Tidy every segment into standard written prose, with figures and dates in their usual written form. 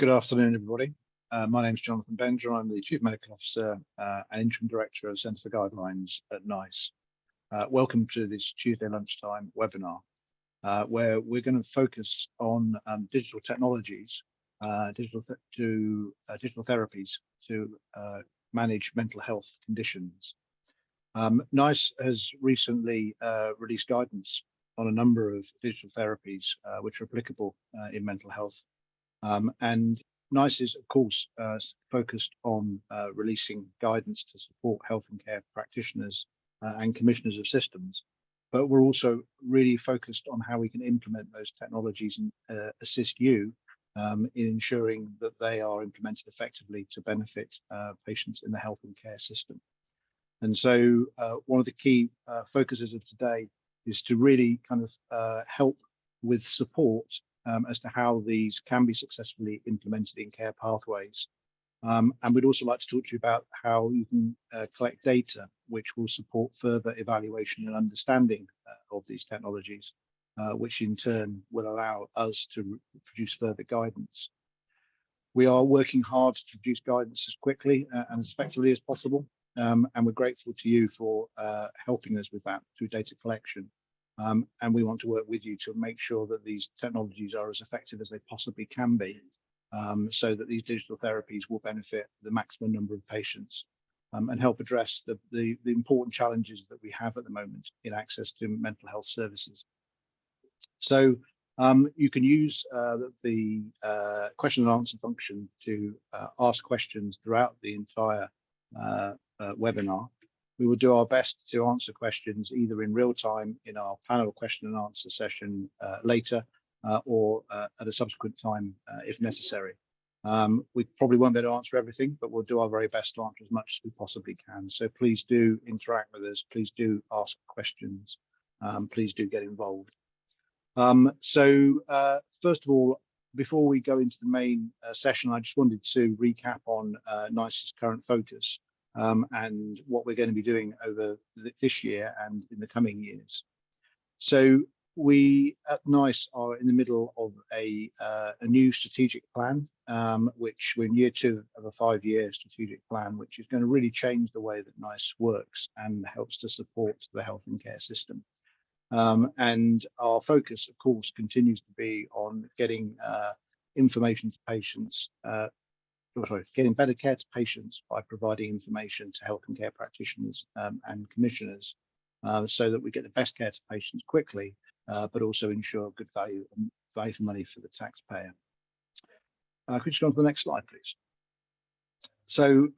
Good afternoon, everybody. My name is Jonathan Bender. I'm the Chief Medical Officer and Interim Director of Centre for Guidelines at NICE. Welcome to this Tuesday lunchtime webinar, where we're going to focus on digital technologies, digital therapies to manage mental health conditions. NICE has recently released guidance on a number of digital therapies which are applicable in mental health. And NICE is, of course, focused on releasing guidance to support health and care practitioners and commissioners of systems. But we're also really focused on how we can implement those technologies and assist you in ensuring that they are implemented effectively to benefit patients in the health and care system. And so one of the key focuses of today is to really kind of help with support as to how these can be successfully implemented in care pathways. And we'd also like to talk to you about how you can collect data which will support further evaluation and understanding of these technologies, which in turn will allow us to produce further guidance. We are working hard to produce guidance as quickly and as effectively as possible, and we're grateful to you for helping us with that through data collection. And we want to work with you to make sure that these technologies are as effective as they possibly can be, so that these digital therapies will benefit the maximum number of patients and help address the important challenges that we have at the moment in access to mental health services. So you can use the question and answer function to ask questions throughout the entire webinar. We will do our best to answer questions either in real time in our panel question and answer session later or at a subsequent time if necessary. We probably won't be able to answer everything, but we'll do our very best to answer as much as we possibly can. So please do interact with us. Please do ask questions. Please do get involved. First of all, before we go into the main session, I just wanted to recap on NICE's current focus. And what we're going to be doing over this year and in the coming years. So we at NICE are in the middle of a new strategic plan, which we're in year 2 of a 5-year strategic plan, which is going to really change the way that NICE works and helps to support the health and care system. And our focus, of course, continues to be on getting information to patients, getting better care to patients by providing information to health and care practitioners and commissioners so that we get the best care to patients quickly, but also ensure good value for money for the taxpayer. Could you go on to the next slide, please? So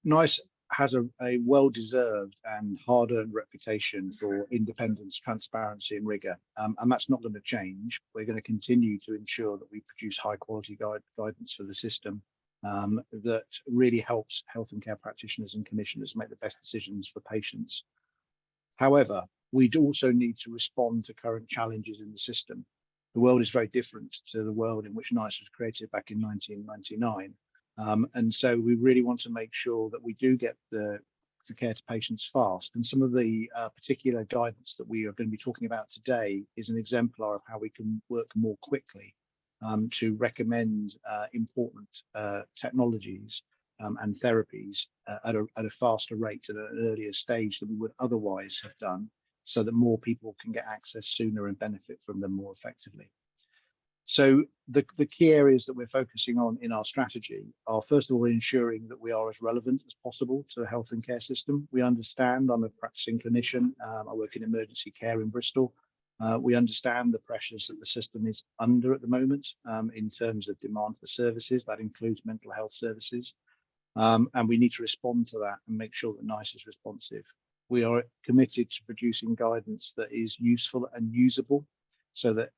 NICE has a well-deserved and hard-earned reputation for independence, transparency and rigour, and that's not going to change. We're going to continue to ensure that we produce high-quality guidance for the system that really helps health and care practitioners and commissioners make the best decisions for patients. However, we do also need to respond to current challenges in the system. The world is very different to the world in which NICE was created back in 1999. And so we really want to make sure that we do get the care to patients fast. And some of the particular guidance that we are going to be talking about today is an exemplar of how we can work more quickly to recommend important technologies and therapies at a faster rate, at an earlier stage than we would otherwise have done, so that more people can get access sooner and benefit from them more effectively. So the key areas that we're focusing on in our strategy are, first of all, ensuring that we are as relevant as possible to the health and care system. We understand, I'm a practicing clinician, I work in emergency care in Bristol. We understand the pressures that the system is under at the moment in terms of demand for services. That includes mental health services. And we need to respond to that and make sure that NICE is responsive. We are committed to producing guidance that is useful and usable, so that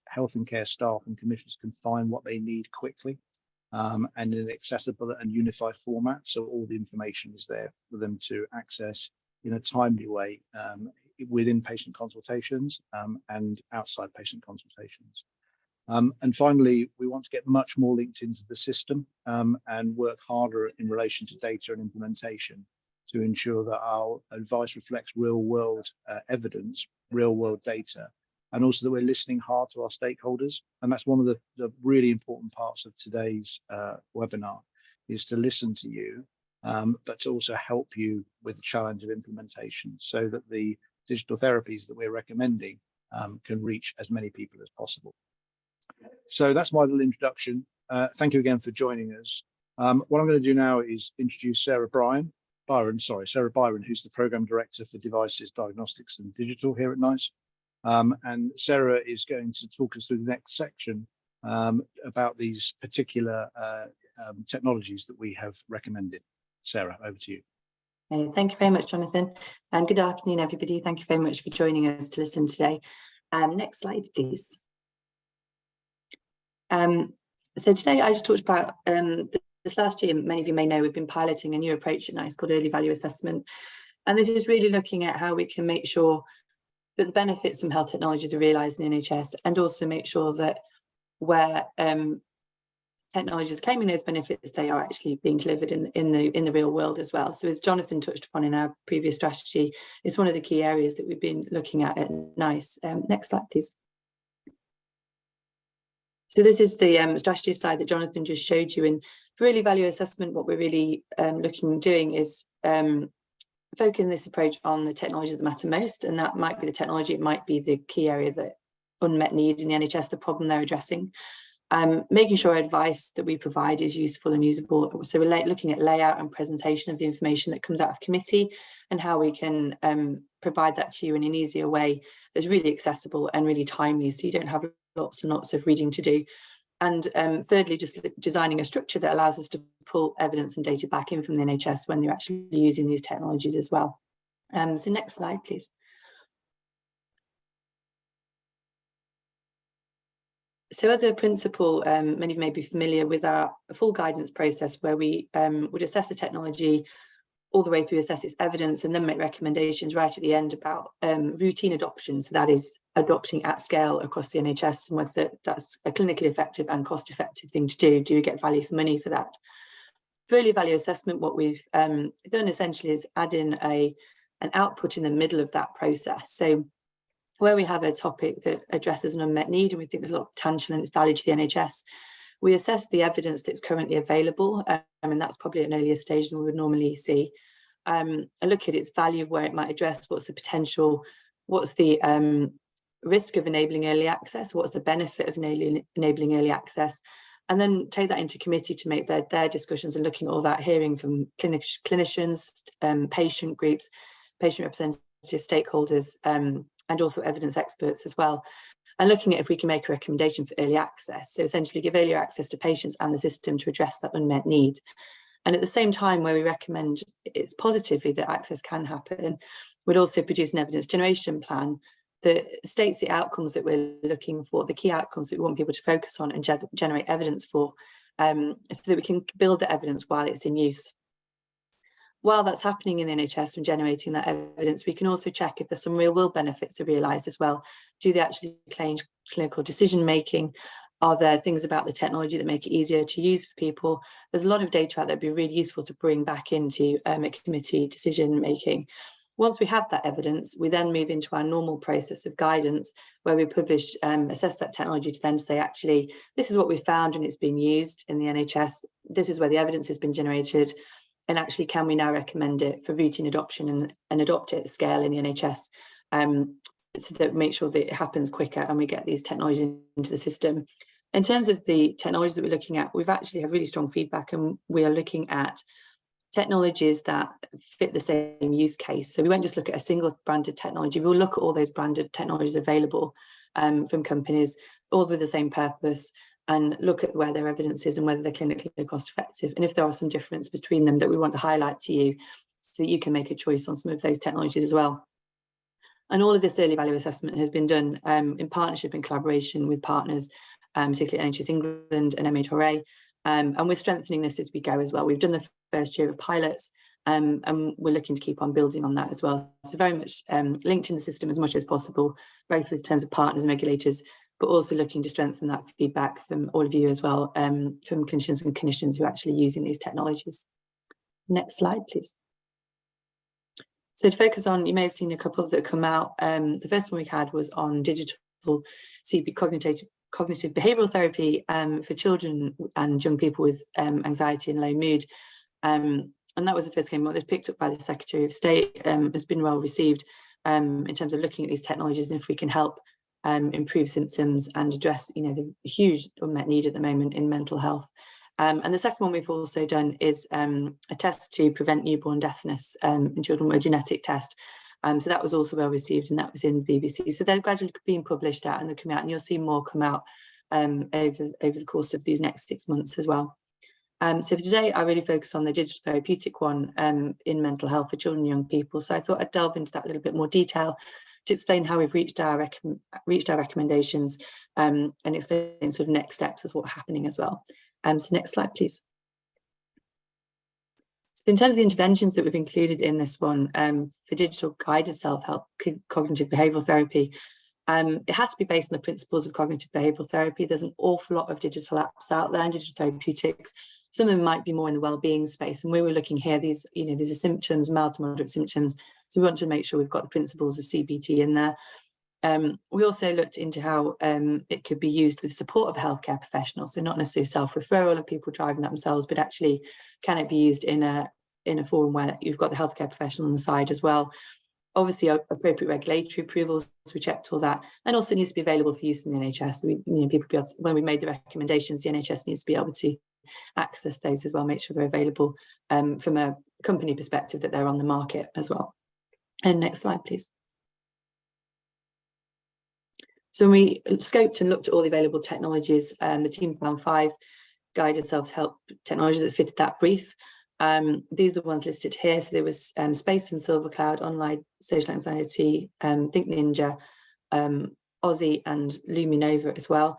health and care staff and commissioners can find what they need quickly and in an accessible and unified format, so all the information is there for them to access in a timely way within patient consultations and outside patient consultations. And finally, we want to get much more linked into the system and work harder in relation to data and implementation to ensure that our advice reflects real world evidence, real world data, and also that we're listening hard to our stakeholders. And that's one of the really important parts of today's webinar, is to listen to you, but to also help you with the challenge of implementation, so that the digital therapies that we're recommending can reach as many people as possible. So that's my little introduction. Thank you again for joining us. What I'm going to do now is introduce Sarah Byron, who's the Program Director for Devices, Diagnostics and Digital here at NICE. And Sarah is going to talk us through the next section about these particular technologies that we have recommended. Sarah, over to you. Thank you very much, Jonathan, and good afternoon, everybody. Thank you very much for joining us to listen today. Next slide, please. So today I just talked about this last year. Many of you may know we've been piloting a new approach at NICE called early value assessment, and this is really looking at how we can make sure that the benefits from health technologies are realised in the NHS, and also make sure that where technologies claiming those benefits, they are actually being delivered in the real world as well. So as Jonathan touched upon in our previous strategy, it's one of the key areas that we've been looking at NICE. Next slide, please. So this is the strategy slide that Jonathan just showed you. And for early value assessment, what we're really doing is focusing this approach on the technologies that matter most, and that might be the technology, it might be the key area, that unmet need in the NHS, the problem they're addressing. Making sure advice that we provide is useful and usable. So we're looking at layout and presentation of the information that comes out of committee, and how we can provide that to you in an easier way that's really accessible and really timely, so you don't have lots and lots of reading to do. And thirdly, just designing a structure that allows us to pull evidence and data back in from the NHS when they're actually using these technologies as well. So next slide, please. So as a principle, many of you may be familiar with our full guidance process, where we would assess the technology all the way through, assess its evidence, and then make recommendations right at the end about routine adoption. So that is adopting at scale across the NHS, and whether that's a clinically effective and cost-effective thing to do. Do we get value for money for that? For early value assessment, what we've done essentially is add in an output in the middle of that process. So where we have a topic that addresses an unmet need, and we think there's a lot of potential and its value to the NHS, we assess the evidence that's currently available, and that's probably at an earlier stage than we would normally see. And look at its value, where it might address, what's the potential, what's the risk of enabling early access, what's the benefit of enabling early access, and then take that into committee to make their discussions, and looking at all that, hearing from clinicians, patient groups, patient representatives, stakeholders, and also evidence experts as well, and looking at if we can make a recommendation for early access. So essentially give earlier access to patients and the system to address that unmet need. And at the same time, where we recommend it's positively that access can happen, we'd also produce an evidence generation plan that states the outcomes that we're looking for, the key outcomes that we want people to focus on and generate evidence for, so that we can build the evidence while it's in use. While that's happening in the NHS and generating that evidence, we can also check if there's some real world benefits are realised as well. Do they actually change clinical decision making? Are there things about the technology that make it easier to use for people? There's a lot of data out there that'd be really useful to bring back into a committee decision making. Once we have that evidence, we then move into our normal process of guidance, where we publish, assess that technology to then say, actually, this is what we found and it's been used in the NHS. This is where the evidence has been generated. And actually, can we now recommend it for routine adoption and adopt it at scale in the NHS, so that make sure that it happens quicker and we get these technologies into the system. In terms of the technologies that we're looking at, we've actually had really strong feedback, and we are looking at technologies that fit the same use case. So we won't just look at a single branded technology, we'll look at all those branded technologies available from companies, all with the same purpose, and look at where their evidence is and whether they're clinically cost effective, and if there are some difference between them that we want to highlight to you, so that you can make a choice on some of those technologies as well. And all of this early value assessment has been done in partnership and collaboration with partners, particularly NHS England and MHRA, and we're strengthening this as we go as well. We've done the first year of pilots, and we're looking to keep on building on that as well. So very much linked in the system as much as possible, both in terms of partners and regulators, but also looking to strengthen that feedback from all of you as well, from clinicians and clinicians who are actually using these technologies. Next slide, please. So to focus on, you may have seen a couple that come out. The first one we had was on digital cognitive behavioural therapy for children and young people with anxiety and low mood. And that was the first game that was picked up by the Secretary of State, has been well received in terms of looking at these technologies and if we can help improve symptoms and address, the huge unmet need at the moment in mental health. And the second one we've also done is a test to prevent newborn deafness in children, a genetic test. So that was also well received, and that was in the BBC. So they're gradually being published out and they're coming out, and you'll see more come out over the course of these next 6 months as well. So for today, I really focus on the digital therapeutic one in mental health for children and young people. So I thought I'd delve into that a little bit more detail to explain how we've reached our recommendations and explain sort of next steps as what's happening as well. So next slide, please. So in terms of the interventions that we've included in this one for digital guided self-help cognitive behavioural therapy, it had to be based on the principles of cognitive behavioural therapy. There's an awful lot of digital apps out there and digital therapeutics. Some of them might be more in the well-being space, and we were looking here, these are symptoms, mild to moderate symptoms. So we want to make sure we've got the principles of CBT in there. We also looked into how it could be used with support of healthcare professionals, so not necessarily self-referral of people driving that themselves, but actually can it be used in a forum where you've got the healthcare professional on the side as well. Obviously, appropriate regulatory approvals, we checked all that, and also needs to be available for use in the NHS. So people be able to, when we made the recommendations, the NHS needs to be able to access those as well, make sure they're available from a company perspective, that they're on the market as well. And next slide, please. So when we scoped and looked at all the available technologies, the team found 5 guided self-help technologies that fitted that brief. These are the ones listed here. So there was Space and Silvercloud, Online Social Anxiety, Think Ninja, Aussie and Luminova as well.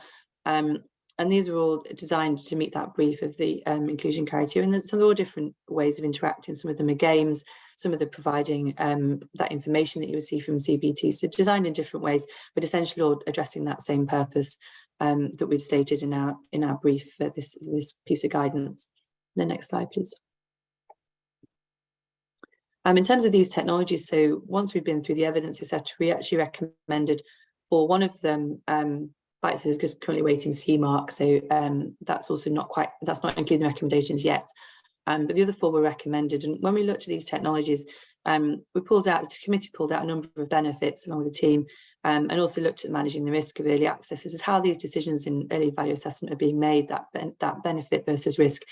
And these are all designed to meet that brief of the inclusion criteria. And there's some all different ways of interacting. Some of them are games, some of them providing that information that you would see from CBT. So designed in different ways, but essentially all addressing that same purpose that we've stated in our brief for this piece of guidance. The next slide, please. In terms of these technologies, so once we've been through the evidence, etc., we actually recommended for one of them, Bytes is just currently waiting CE mark, so that's also that's not including the recommendations yet. But the other 4 were recommended. And when we looked at these technologies, the committee pulled out a number of benefits along with the team, and also looked at managing the risk of early access. This is how these decisions in early value assessment are being made, that benefit versus risk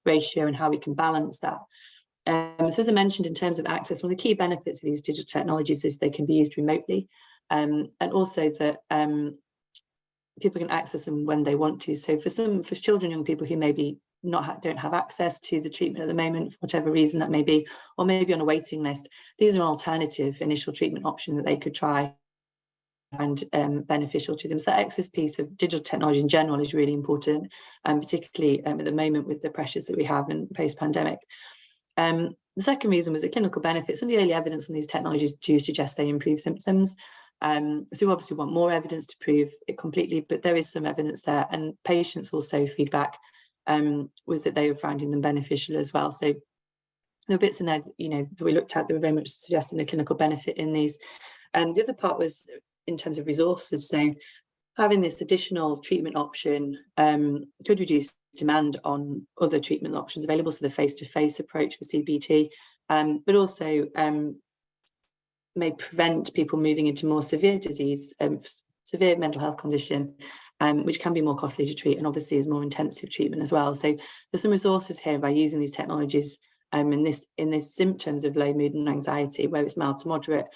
ratio, and how we can balance that. So as I mentioned, in terms of access, one of the key benefits of these digital technologies is they can be used remotely, and also that people can access them when they want to. So for children, young people who maybe don't have access to the treatment at the moment, for whatever reason that may be, or maybe on a waiting list, these are an alternative initial treatment option that they could try and beneficial to them. So that access piece of digital technology in general is really important, particularly at the moment with the pressures that we have in post-pandemic. The second reason was the clinical benefits. Some of the early evidence on these technologies do suggest they improve symptoms. So we obviously want more evidence to prove it completely, but there is some evidence there. And patients also feedback was that they were finding them beneficial as well. So there were bits in there, that we looked at that were very much suggesting the clinical benefit in these. And the other part was in terms of resources. So having this additional treatment option could reduce demand on other treatment options available, so the face-to-face approach for CBT, but also may prevent people moving into more severe disease, severe mental health condition, which can be more costly to treat and obviously is more intensive treatment as well. So there's some resources here by using these technologies in this symptoms of low mood and anxiety, where it's mild to moderate,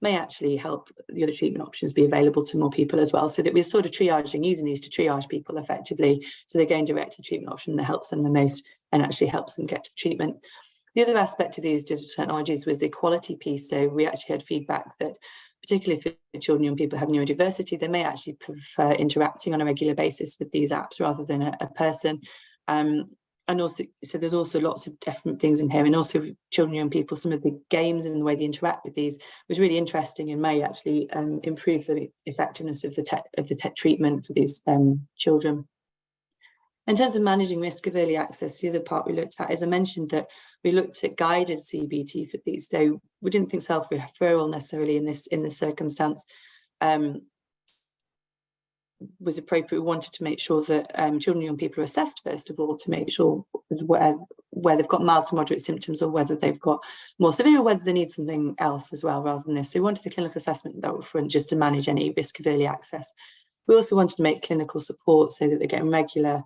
may actually help the other treatment options be available to more people as well, so that we're sort of triaging, using these to triage people effectively, so they're going direct to the treatment option that helps them the most and actually helps them get to treatment. The other aspect of these digital technologies was the equality piece. So we actually had feedback that particularly for children and young people who have neurodiversity, they may actually prefer interacting on a regular basis with these apps rather than a person. And also, so there's also lots of different things in here, and also children and young people, some of the games and the way they interact with these was really interesting and may actually improve the effectiveness of the tech treatment for these children. In terms of managing risk of early access, the other part we looked at, as I mentioned, that we looked at guided CBT for these. So we didn't think self-referral necessarily in this circumstance. was appropriate. We wanted to make sure that children and young people are assessed first of all, to make sure where they've got mild to moderate symptoms, or whether they've got more severe, or whether they need something else as well rather than this. So we wanted the clinical assessment that up front, just to manage any risk of early access. We also wanted to make clinical support so that they're getting regular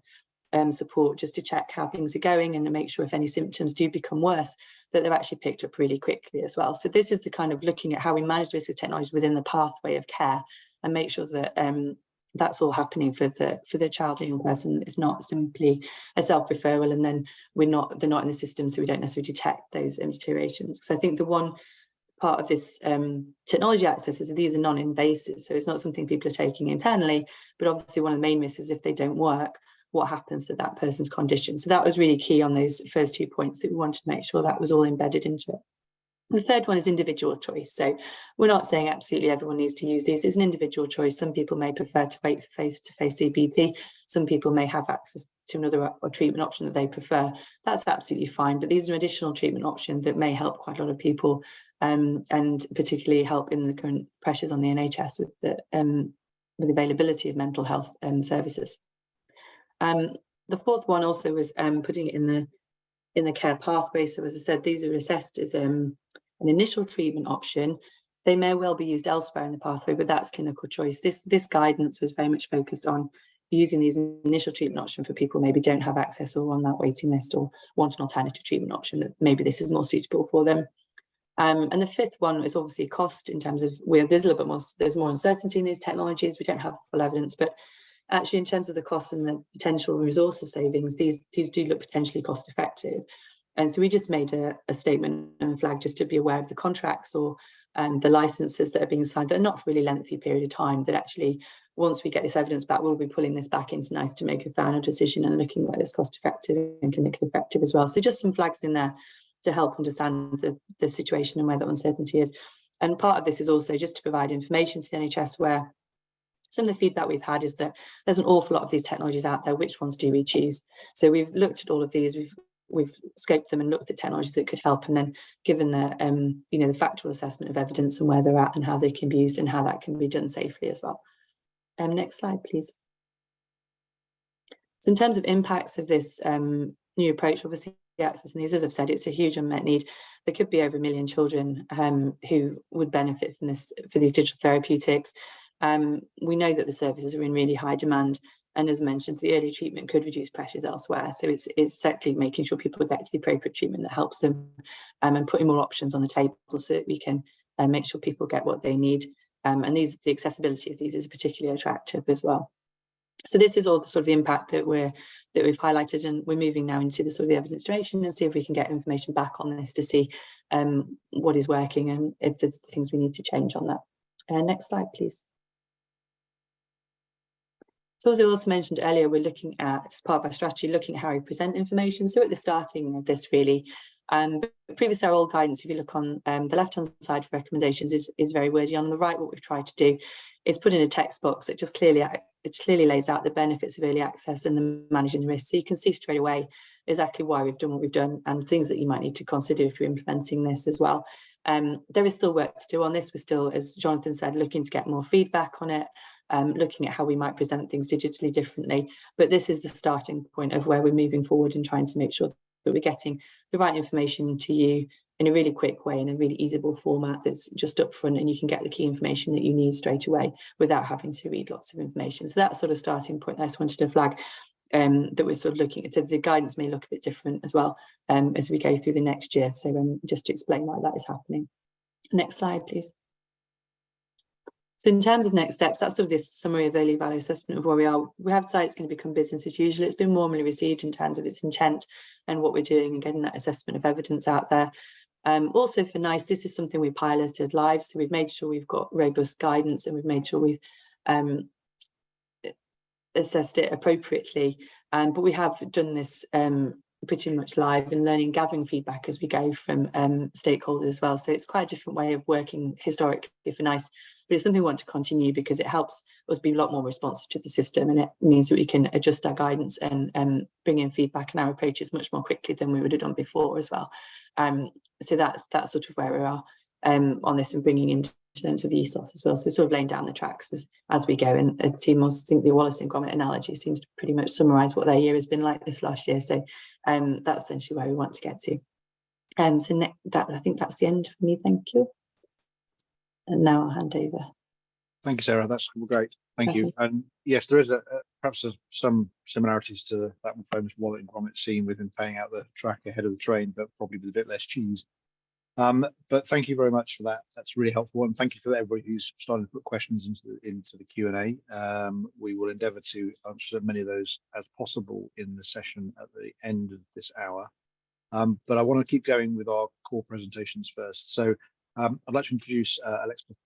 support, just to check how things are going and to make sure if any symptoms do become worse, that they're actually picked up really quickly as well. So this is the kind of looking at how we manage risk of technology within the pathway of care, and make sure that that's all happening for the child and young person. It's not simply a self-referral and then they're not in the system, so we don't necessarily detect those deteriorations. So I think the one part of this technology access is that these are non-invasive, so it's not something people are taking internally, but obviously one of the main risks is if they don't work, what happens to that person's condition. So that was really key on those first 2 points, that we wanted to make sure that was all embedded into it. The third one is individual choice. So we're not saying absolutely everyone needs to use these. It's an individual choice. Some people may prefer to wait for face-to-face CBT. Some people may have access to another treatment option that they prefer. That's absolutely fine. But these are additional treatment options that may help quite a lot of people, and particularly help in the current pressures on the NHS with the availability of mental health services. The fourth one also was putting it in the care pathway. So as I said, these are assessed as an initial treatment option. They may well be used elsewhere in the pathway, but that's clinical choice. This guidance was very much focused on using these initial treatment option for people who maybe don't have access or on that waiting list, or want an alternative treatment option, that maybe this is more suitable for them. And the fifth one is obviously cost, in terms of there's a little bit more, there's more uncertainty in these technologies. We don't have full evidence, but actually in terms of the cost and the potential resources savings, these do look potentially cost effective. And so we just made a statement and flag, just to be aware of the contracts or the licenses that are being signed. They're not for a really lengthy period of time, that actually once we get this evidence back, we'll be pulling this back into NICE to make a final decision and looking at this cost effective and clinically effective as well. So just some flags in there to help understand the situation and where the uncertainty is. And part of this is also just to provide information to the NHS, where some of the feedback we've had is that there's an awful lot of these technologies out there. Which ones do we choose? So we've looked at all of these. We've scoped them and looked at technologies that could help, and then given the the factual assessment of evidence and where they're at and how they can be used and how that can be done safely as well. Next slide, please. So in terms of impacts of this new approach, obviously access needs, as I've said, it's a huge unmet need. There could be over 1 million children who would benefit from this, for these digital therapeutics. We know that the services are in really high demand, and as mentioned, the early treatment could reduce pressures elsewhere. So it's exactly making sure people get to the appropriate treatment that helps them, and putting more options on the table so that we can make sure people get what they need. And the accessibility of these is particularly attractive as well. So this is all the sort of the impact that we've highlighted, and we're moving now into the sort of the evidence generation and see if we can get information back on this to see what is working and if there's things we need to change on that. Next slide, please. So as I also mentioned earlier, we're looking at, as part of our strategy, looking at how we present information. So at the starting of this, really, previous our old guidance, if you look on the left-hand side for recommendations, is very wordy. On the right, what we've tried to do is put in a text box that just clearly lays out the benefits of early access and the managing the risks. So you can see straight away exactly why we've done what we've done and things that you might need to consider if you're implementing this as well. There is still work to do on this. We're still, as Jonathan said, looking to get more feedback on it, looking at how we might present things digitally differently. But this is the starting point of where we're moving forward and trying to make sure that we're getting the right information to you in a really quick way, in a really easyable format that's just upfront, and you can get the key information that you need straight away without having to read lots of information. So that's sort of starting point I just wanted to flag, that we're sort of looking at. So the guidance may look a bit different as well as we go through the next year. So just to explain why that is happening. Next slide, please. So in terms of next steps, that's sort of this summary of early value assessment of where we are. We have decided it's going to become business as usual. It's been warmly received in terms of its intent and what we're doing and getting that assessment of evidence out there. Also for NICE, this is something we piloted live. So we've made sure we've got robust guidance and we've made sure we've assessed it appropriately. But we have done this pretty much live and learning, gathering feedback as we go from stakeholders as well. So it's quite a different way of working historically for NICE. But it's something we want to continue because it helps us be a lot more responsive to the system, and it means that we can adjust our guidance and bring in feedback and our approaches much more quickly than we would have done before as well. So that's sort of where we are on this and bringing in terms of the ethos as well. So sort of laying down the tracks as we go. And a team, I think the Wallace and Gromit analogy seems to pretty much summarise what their year has been like this last year. So that's essentially where we want to get to. I think that's the end for me. Thank you. And now I'll hand over. Thank you, Sarah. That's great. Thank you. And yes, there is perhaps some similarities to that famous Wallet and Gromit scene with him paying out the track ahead of the train, but probably with a bit less cheese. But thank you very much for that. That's really helpful, and thank you for everybody who's started to put questions into the Q&A. We will endeavour to answer as many of those as possible in the session at the end of this hour. But I want to keep going with our core presentations first. So I'd like to introduce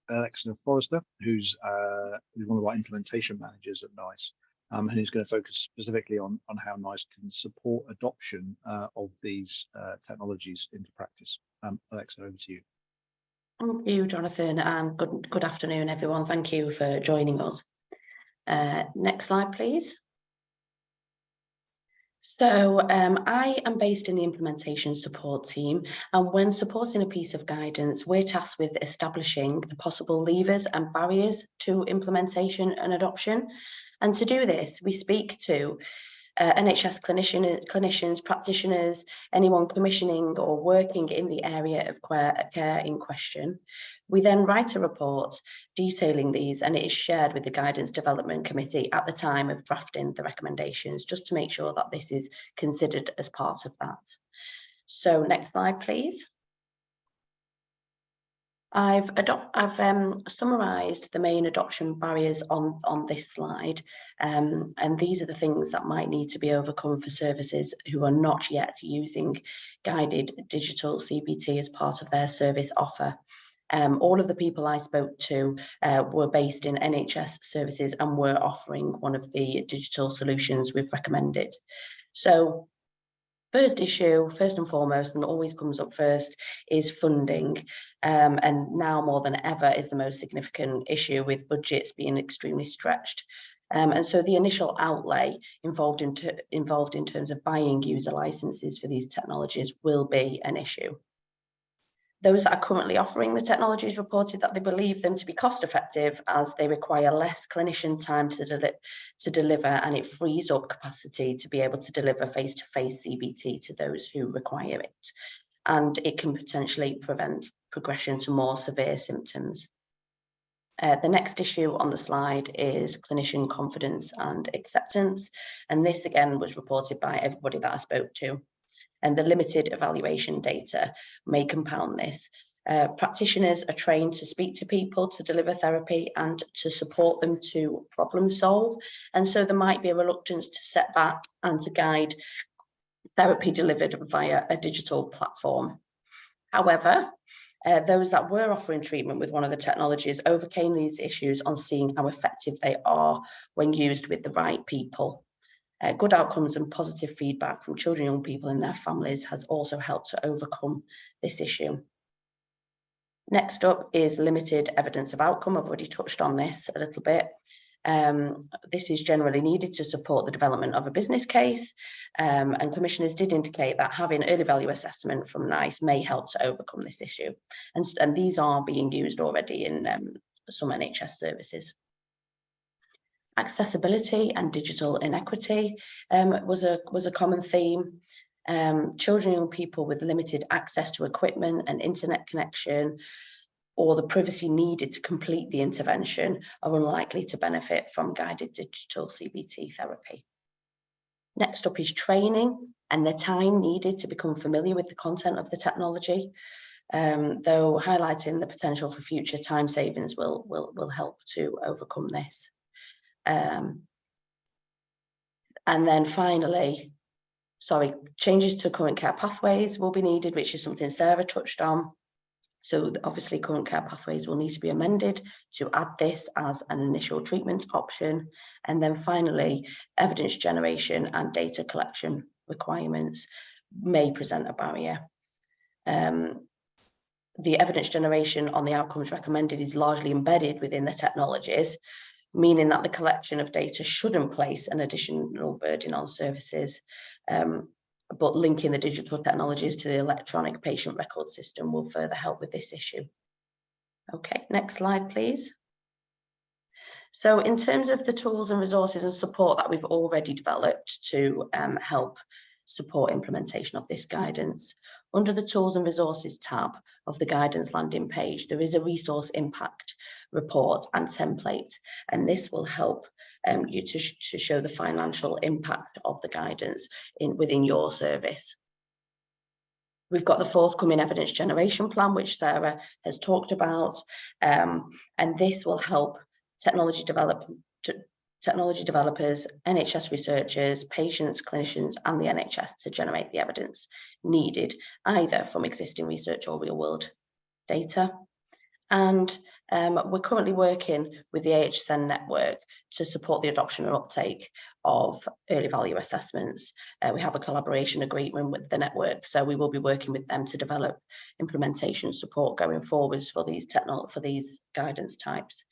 Alexa Forrester, who's one of our implementation managers at NICE, and who's going to focus specifically on how NICE can support adoption of these technologies into practice. Alexa, over to you. Thank you, Jonathan, and good afternoon, everyone. Thank you for joining us. Next slide, please. So I am based in the implementation support team, and when supporting a piece of guidance, we're tasked with establishing the possible levers and barriers to implementation and adoption. And to do this, we speak to NHS clinicians, practitioners, anyone commissioning or working in the area of care in question. We then write a report detailing these, and it is shared with the Guidance Development Committee at the time of drafting the recommendations, just to make sure that this is considered as part of that. So next slide, please. I've summarised the main adoption barriers on this slide, and these are the things that might need to be overcome for services who are not yet using guided digital CBT as part of their service offer. All of the people I spoke to were based in NHS services and were offering one of the digital solutions we've recommended. So first issue, first and foremost, and always comes up first, is funding. And now more than ever is the most significant issue, with budgets being extremely stretched. And so the initial outlay involved in terms of buying user licenses for these technologies will be an issue. Those that are currently offering the technologies reported that they believe them to be cost effective, as they require less clinician time to deliver, and it frees up capacity to be able to deliver face-to-face CBT to those who require it. And it can potentially prevent progression to more severe symptoms. The next issue on the slide is clinician confidence and acceptance. And this again was reported by everybody that I spoke to. And the limited evaluation data may compound this. Practitioners are trained to speak to people, to deliver therapy, and to support them to problem solve. And so there might be a reluctance to step back and to guide therapy delivered via a digital platform. However, those that were offering treatment with one of the technologies overcame these issues on seeing how effective they are when used with the right people. Good outcomes and positive feedback from children and young people and their families has also helped to overcome this issue. Next up is limited evidence of outcome. I've already touched on this a little bit. This is generally needed to support the development of a business case, and commissioners did indicate that having early value assessment from NICE may help to overcome this issue. And these are being used already in some NHS services. Accessibility and digital inequity was a common theme. Children and young people with limited access to equipment and internet connection, or the privacy needed to complete the intervention, are unlikely to benefit from guided digital CBT therapy. Next up is training and the time needed to become familiar with the content of the technology, though highlighting the potential for future time savings will help to overcome this. And then finally, changes to current care pathways will be needed, which is something Sarah touched on. So obviously current care pathways will need to be amended to add this as an initial treatment option. And then finally, evidence generation and data collection requirements may present a barrier. The evidence generation on the outcomes recommended is largely embedded within the technologies, meaning that the collection of data shouldn't place an additional burden on services, but linking the digital technologies to the electronic patient record system will further help with this issue. Okay, next slide, please. So in terms of the tools and resources and support that we've already developed to help support implementation of this guidance, under the tools and resources tab of the guidance landing page, there is a resource impact report and template, and this will help you to show the financial impact of the guidance within your service. We've got the forthcoming evidence generation plan, which Sarah has talked about, and this will help technology developers, NHS researchers, patients, clinicians, and the NHS to generate the evidence needed, either from existing research or real-world data. And we're currently working with the AHSN network to support the adoption and uptake of early value assessments. We have a collaboration agreement with the network, so we will be working with them to develop implementation support going forwards for these guidance types.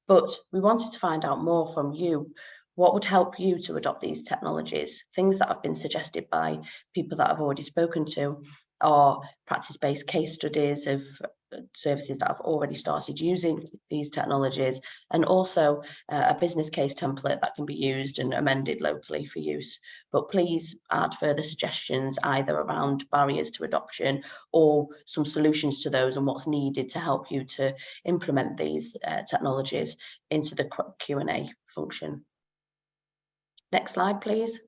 But we wanted to find out more from you. What would help you to adopt these technologies? Things that have been suggested by people that I've already spoken to are practice-based case studies of services that have already started using these technologies, and also a business case template that can be used and amended locally for use. But please add further suggestions either around barriers to adoption or some solutions to those and what's needed to help you to implement these technologies into the Q&A function. Next slide, please.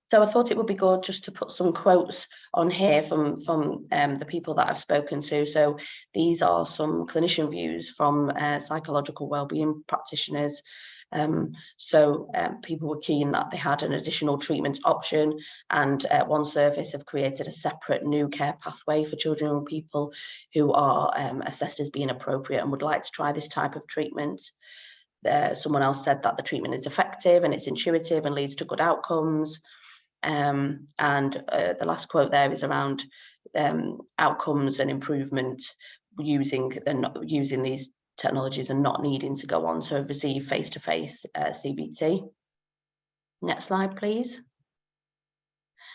So I thought it would be good just to put some quotes on here from the people that I've spoken to. So these are some clinician views from psychological wellbeing practitioners. People were keen that they had an additional treatment option, and one service have created a separate new care pathway for children and people who are assessed as being appropriate and would like to try this type of treatment. Someone else said that the treatment is effective and it's intuitive and leads to good outcomes. The last quote there is around outcomes and improvement using these technologies and not needing to go on to receive face-to-face CBT. Next slide, please.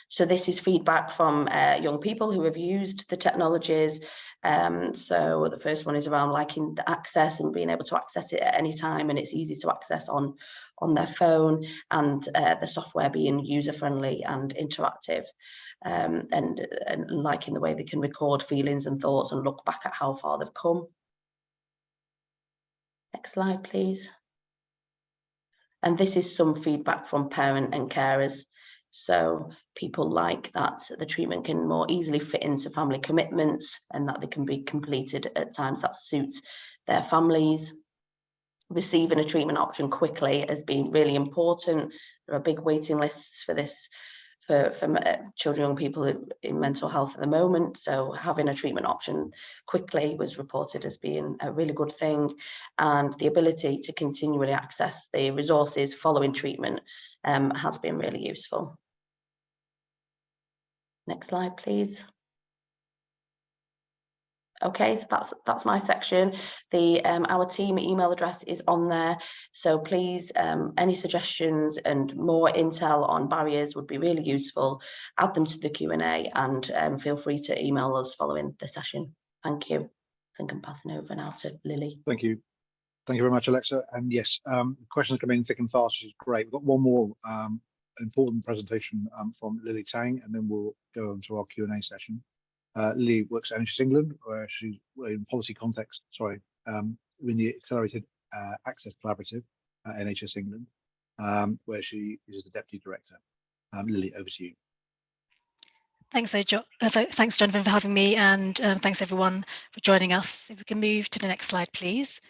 So this is feedback from young people who have used the technologies. So the first one is around liking the access and being able to access it at any time, and it's easy to access on their phone, and the software being user-friendly and interactive, and liking the way they can record feelings and thoughts and look back at how far they've come. Next slide, please. And this is some feedback from parent and carers. So people like that the treatment can more easily fit into family commitments and that they can be completed at times that suits their families. Receiving a treatment option quickly has been really important. There are big waiting lists for this for children and people in mental health at the moment. So having a treatment option quickly was reported as being a really good thing. And the ability to continually access the resources following treatment has been really useful. Next slide, please. Okay, so that's my section. Our team email address is on there, so please, any suggestions and more intel on barriers would be really useful. Add them to the Q&A and feel free to email us following the session. Thank you. I think I'm passing over now to Lily. Thank you. Thank you very much, Alexa. And yes, questions coming in thick and fast, which is great. We've got one more important presentation from Lily Tang, and then we'll go on to our Q&A session. Lily works at NHS England, where she's in policy context, in the Accelerated Access Collaborative at NHS England, where she is the Deputy Director. Lily, over to you. Thanks, thanks, Jonathan, for having me, and thanks everyone for joining us. If we can move to the next slide, please.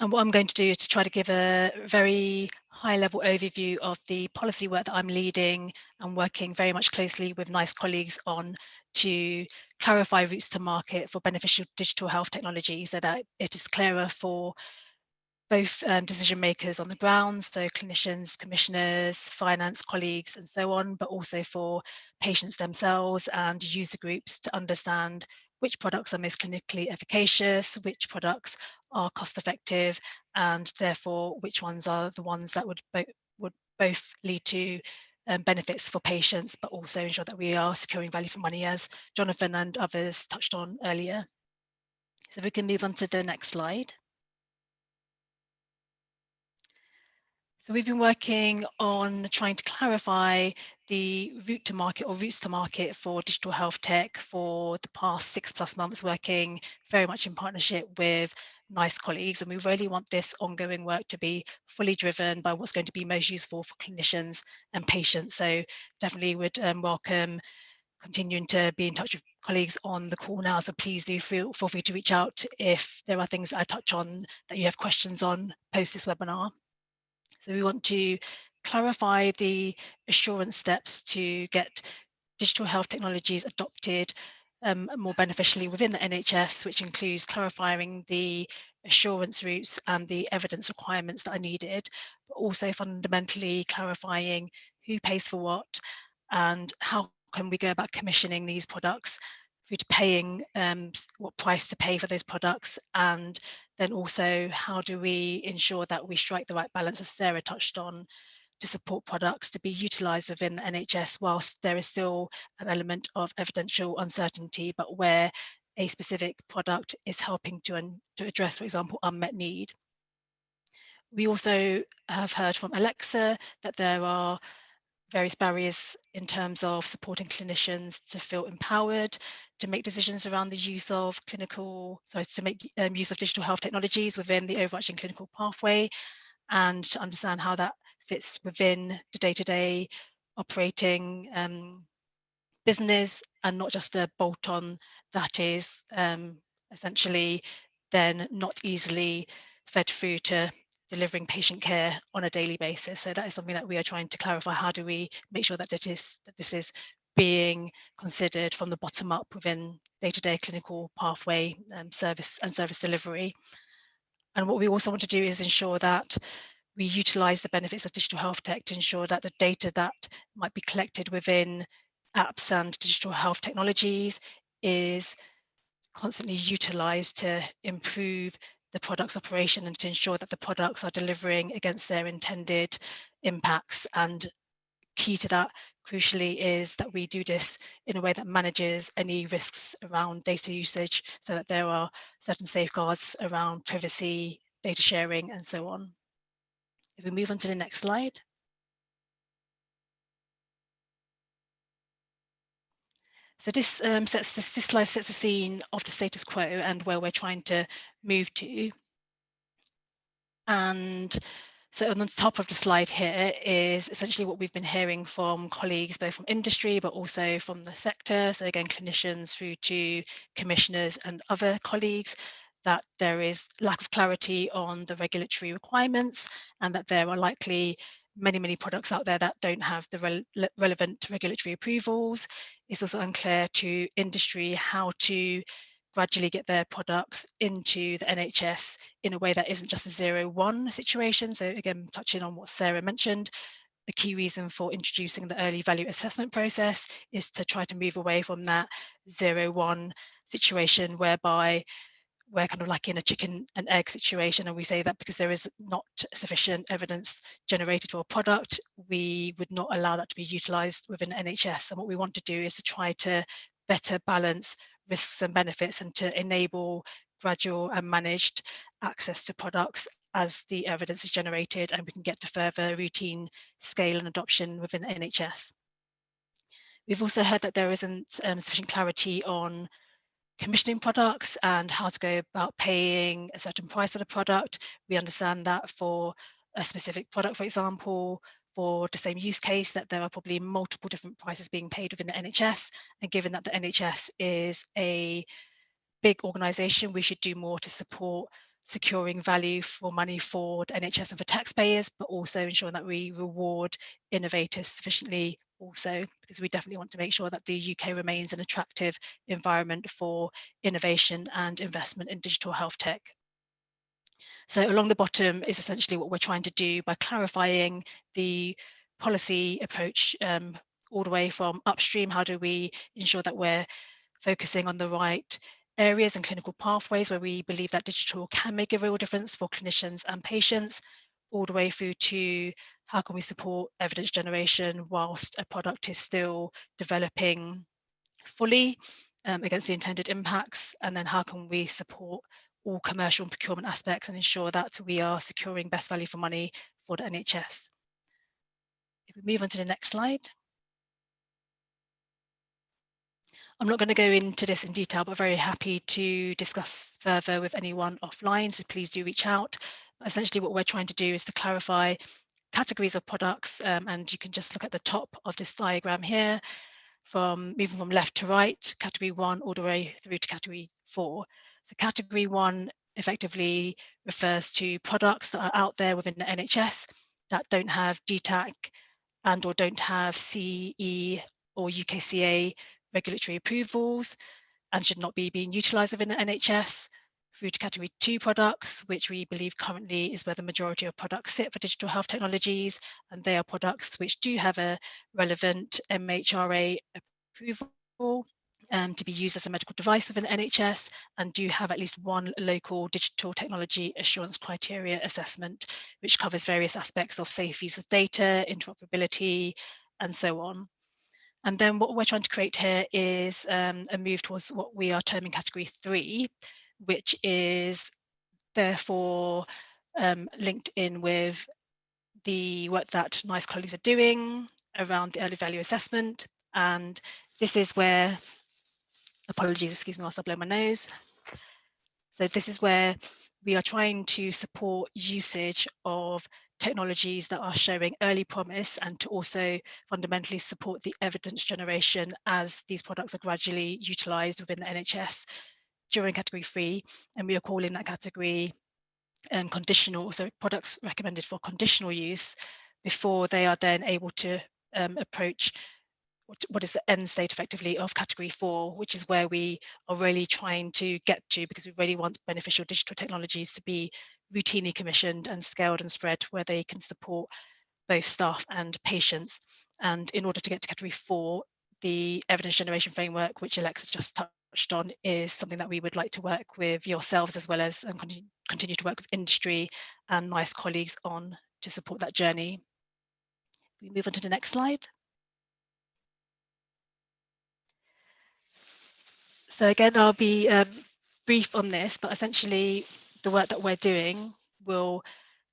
And what I'm going to do is to try to give a very high-level overview of the policy work that I'm leading and working very much closely with nice colleagues on to clarify routes to market for beneficial digital health technology so that it is clearer for both decision makers on the ground, so clinicians, commissioners, finance colleagues, and so on, but also for patients themselves and user groups to understand which products are most clinically efficacious, which products are cost effective, and therefore which ones are the ones that would both lead to benefits for patients, but also ensure that we are securing value for money, as Jonathan and others touched on earlier. So we can move on to the next slide. So we've been working on trying to clarify the route to market or routes to market for digital health tech for the past 6+ months, working very much in partnership with NICE colleagues. And we really want this ongoing work to be fully driven by what's going to be most useful for clinicians and patients. So definitely would welcome continuing to be in touch with colleagues on the call now. So please do feel free to reach out if there are things that I touch on that you have questions on post this webinar. So we want to clarify the assurance steps to get digital health technologies adopted more beneficially within the NHS, which includes clarifying the assurance routes and the evidence requirements that are needed, but also fundamentally clarifying who pays for what and how can we go about commissioning these products through to paying what price to pay for those products, and then also how do we ensure that we strike the right balance, as Sarah touched on, to support products to be utilised within the NHS whilst there is still an element of evidential uncertainty, but where a specific product is helping to address, for example, unmet need. We also have heard from Alexa that there are various barriers in terms of supporting clinicians to feel empowered to make decisions around the use of use of digital health technologies within the overarching clinical pathway, and to understand how that fits within the day-to-day operating business and not just a bolt-on that is essentially then not easily fed through to delivering patient care on a daily basis. So that is something that we are trying to clarify. How do we make sure that this is being considered from the bottom up within day-to-day clinical pathway service delivery? And what we also want to do is ensure that we utilize the benefits of digital health tech to ensure that the data that might be collected within apps and digital health technologies is constantly utilized to improve the product's operation and to ensure that the products are delivering against their intended impacts. And key to that, crucially, is that we do this in a way that manages any risks around data usage so that there are certain safeguards around privacy, data sharing, and so on. If we move on to the next slide. So this slide sets the scene of the status quo and where we're trying to move to. And so on the top of the slide here is essentially what we've been hearing from colleagues, both from industry, but also from the sector. So again, clinicians through to commissioners and other colleagues, that there is lack of clarity on the regulatory requirements and that there are likely many products out there that don't have the relevant regulatory approvals. It's also unclear to industry how to gradually get their products into the NHS in a way that isn't just a 0-1 situation. So again, touching on what Sarah mentioned, the key reason for introducing the early value assessment process is to try to move away from that 0-1 situation whereby we're kind of like in a chicken and egg situation, and we say that because there is not sufficient evidence generated for a product, we would not allow that to be utilised within the NHS. And what we want to do is to try to better balance risks and benefits and to enable gradual and managed access to products as the evidence is generated and we can get to further routine scale and adoption within the NHS. We've also heard that there isn't sufficient clarity on commissioning products and how to go about paying a certain price for the product. We understand that for a specific product, for example, for the same use case, that there are probably multiple different prices being paid within the NHS. And given that the NHS is a big organisation, we should do more to support securing value for money for the NHS and for taxpayers, but also ensuring that we reward innovators sufficiently also, because we definitely want to make sure that the UK remains an attractive environment for innovation and investment in digital health tech. So along the bottom is essentially what we're trying to do by clarifying the policy approach all the way from upstream. How do we ensure that we're focusing on the right areas and clinical pathways where we believe that digital can make a real difference for clinicians and patients, all the way through to how can we support evidence generation whilst a product is still developing fully, against the intended impacts, and then how can we support all commercial and procurement aspects and ensure that we are securing best value for money for the NHS. If we move on to the next slide. I'm not going to go into this in detail, but very happy to discuss further with anyone offline, so please do reach out. Essentially what we're trying to do is to clarify categories of products, and you can just look at the top of this diagram here, from moving from left to right, category 1 all the way through to category 4. So category 1 effectively refers to products that are out there within the NHS that don't have DTAC and or don't have CE or UKCA regulatory approvals and should not be being utilised within the NHS, through to category 2 products, which we believe currently is where the majority of products sit for digital health technologies, and they are products which do have a relevant MHRA approval to be used as a medical device within the NHS, and do have at least one local digital technology assurance criteria assessment, which covers various aspects of safe use of data, interoperability, and so on. And then what we're trying to create here is a move towards what we are terming category 3, which is therefore linked in with the work that NICE colleagues are doing around the early value assessment. And this is where, apologies, excuse me, whilst I blow my nose. So this is where we are trying to support usage of technologies that are showing early promise, and to also fundamentally support the evidence generation as these products are gradually utilised within the NHS during category 3. And we are calling that category conditional, so products recommended for conditional use before they are then able to approach what is the end state effectively of category 4, which is where we are really trying to get to, because we really want beneficial digital technologies to be routinely commissioned and scaled and spread where they can support both staff and patients. And in order to get to category 4, the evidence generation framework, which Alexa just touched on, is something that we would like to work with yourselves as well as continue to work with industry and NICE colleagues on to support that journey. We move on to the next slide. So again, I'll be brief on this, but essentially the work that we're doing will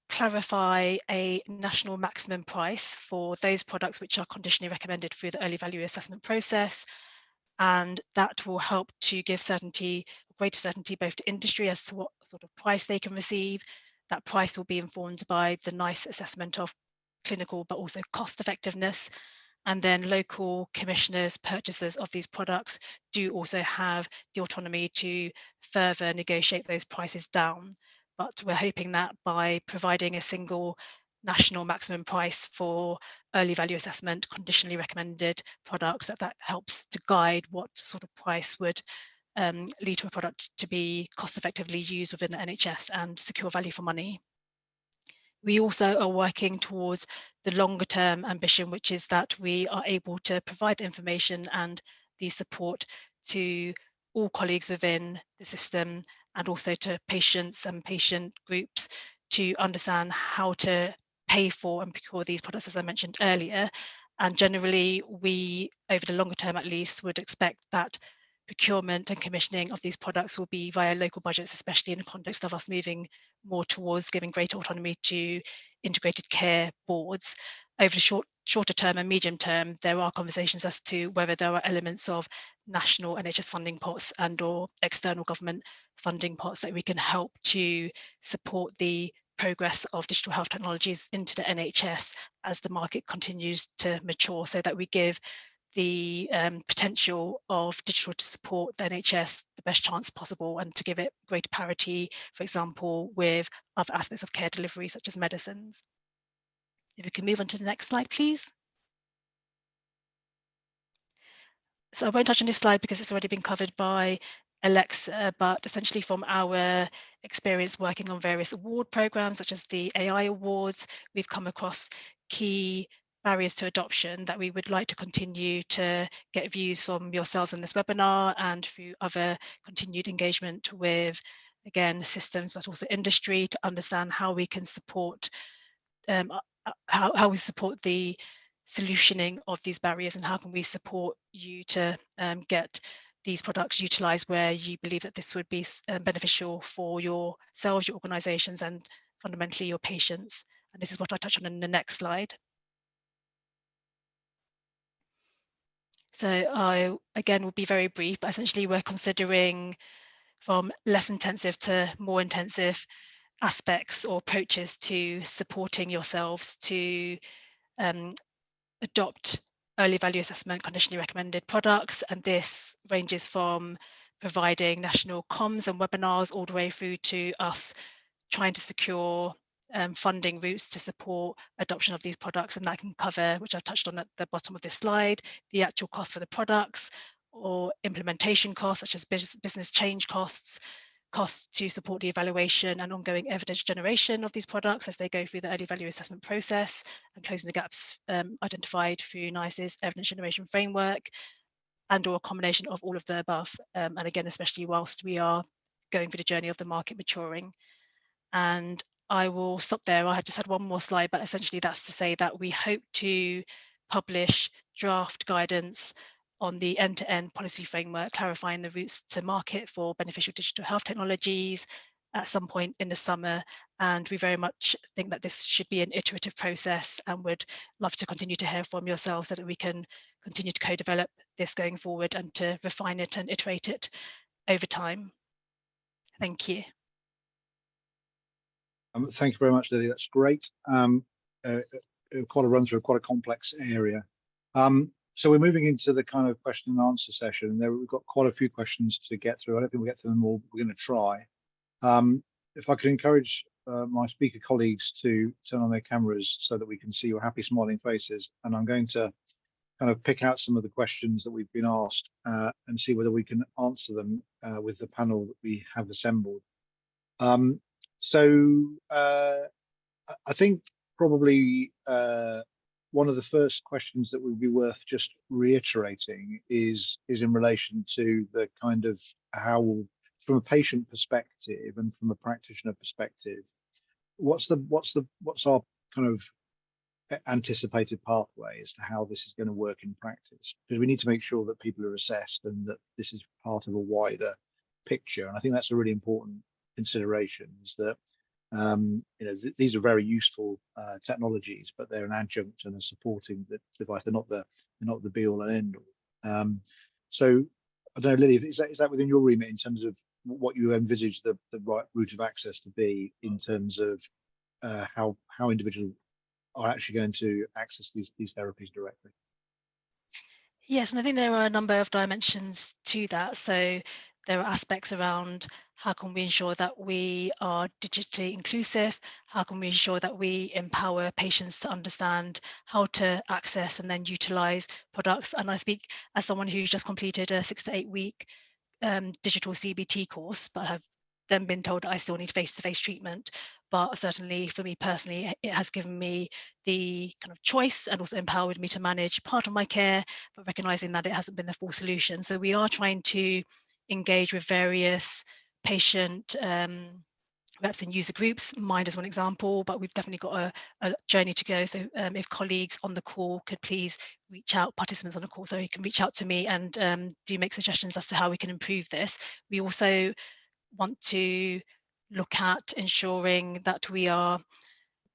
clarify a national maximum price for those products which are conditionally recommended through the early value assessment process. And that will help to give certainty, greater certainty, both to industry as to what sort of price they can receive. That price will be informed by the NICE assessment of clinical but also cost effectiveness. And then local commissioners, purchasers of these products do also have the autonomy to further negotiate those prices down. But we're hoping that by providing a single national maximum price for early value assessment conditionally recommended products, that helps to guide what sort of price would lead to a product to be cost effectively used within the NHS and secure value for money. We also are working towards the longer term ambition, which is that we are able to provide the information and the support to all colleagues within the system, and also to patients and patient groups, to understand how to pay for and procure these products, as I mentioned earlier. And generally, we, over the longer term at least, would expect that procurement and commissioning of these products will be via local budgets, especially in the context of us moving more towards giving greater autonomy to integrated care boards. Over the shorter term and medium term, there are conversations as to whether there are elements of national NHS funding pots and or external government funding pots that we can help to support the progress of digital health technologies into the NHS as the market continues to mature, so that we give the potential of digital to support the NHS the best chance possible, and to give it greater parity, for example, with other aspects of care delivery, such as medicines. If we can move on to the next slide, please. So I won't touch on this slide because it's already been covered by Alexa, but essentially from our experience working on various award programs, such as the AI Awards, we've come across key barriers to adoption that we would like to continue to get views from yourselves in this webinar and through other continued engagement with, again, systems, but also industry, to understand how we can support, how we support the solutioning of these barriers, and how can we support you to get these products utilised where you believe that this would be beneficial for yourselves, your organisations, and fundamentally your patients. And this is what I touch on in the next slide. So I, again, will be very brief, but essentially we're considering from less intensive to more intensive aspects or approaches to supporting yourselves to adopt early value assessment conditionally recommended products. And this ranges from providing national comms and webinars all the way through to us trying to secure funding routes to support adoption of these products. And that can cover, which I've touched on at the bottom of this slide, the actual cost for the products or implementation costs, such as business change costs, costs to support the evaluation and ongoing evidence generation of these products as they go through the early value assessment process and closing the gaps identified through NICE's evidence generation framework, and or a combination of all of the above. And again, especially whilst we are going through the journey of the market maturing. And I will stop there. I just had one more slide, but essentially that's to say that we hope to publish draft guidance on the end-to-end policy framework, clarifying the routes to market for beneficial digital health technologies at some point in the summer. And we very much think that this should be an iterative process and would love to continue to hear from yourselves so that we can continue to co-develop this going forward and to refine it and iterate it over time. Thank you. Thank you very much, Lily. That's great. Quite a run through, quite a complex area. So we're moving into the kind of question and answer session. We've got quite a few questions to get through. I don't think we'll get through them all, but we're going to try. If I could encourage my speaker colleagues to turn on their cameras so that we can see your happy smiling faces. And I'm going to kind of pick out some of the questions that we've been asked and see whether we can answer them with the panel that we have assembled. So I think probably one of the first questions that would be worth just reiterating is in relation to the kind of how, from a patient perspective and from a practitioner perspective, what's our kind of anticipated pathway as to how this is going to work in practice? Because we need to make sure that people are assessed and that this is part of a wider picture. And I think that's a really important consideration, is that these are very useful technologies, but they're an adjunct and a supporting the device. They're not the be all and end all. So I don't know, Lily, is that within your remit in terms of what you envisage the right route of access to be in terms of how individuals are actually going to access these therapies directly? Yes, and I think there are a number of dimensions to that. So there are aspects around how can we ensure that we are digitally inclusive? How can we ensure that we empower patients to understand how to access and then utilize products? And I speak as someone who's just completed a 6 to 8 week digital CBT course, but have then been told that I still need face-to-face treatment. But certainly for me personally, it has given me the kind of choice and also empowered me to manage part of my care, but recognizing that it hasn't been the full solution. So we are trying to engage with various patient reps and user groups, mine as one example, but we've definitely got a journey to go. So if colleagues on the call could please reach out, participants on the call, so you can reach out to me and do make suggestions as to how we can improve this. We also want to look at ensuring that we are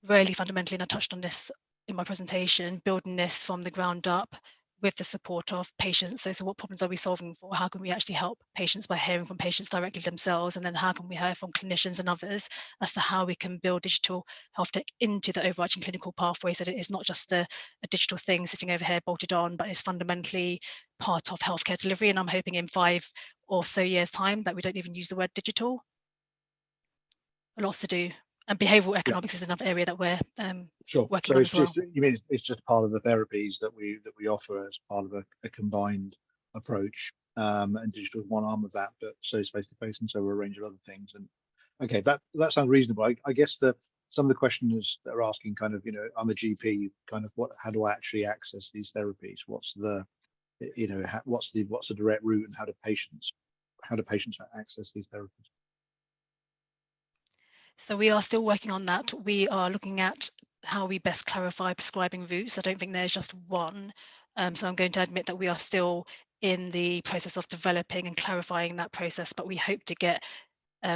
really fundamentally, and I touched on this in my presentation, building this from the ground up with the support of patients. So what problems are we solving for? How can we actually help patients by hearing from patients directly themselves? And then how can we hear from clinicians and others as to how we can build digital health tech into the overarching clinical pathway so that it's not just a digital thing sitting over here bolted on, but it's fundamentally part of healthcare delivery. And I'm hoping in 5 or so years' time that we don't even use the word digital. Lots to do. And behavioural economics is another area that we're working on as well. You mean it's just part of the therapies that we offer as part of a combined approach, and digital is one arm of that, but so is face-to-face, and so a range of other things. And okay, that sounds reasonable. I guess some of the questions that are asking kind of, I'm a GP, kind of how do I actually access these therapies? What's the direct route, and how do patients access these therapies? So we are still working on that. We are looking at how we best clarify prescribing routes. I don't think there's just one. So I'm going to admit that we are still in the process of developing and clarifying that process, but we hope to get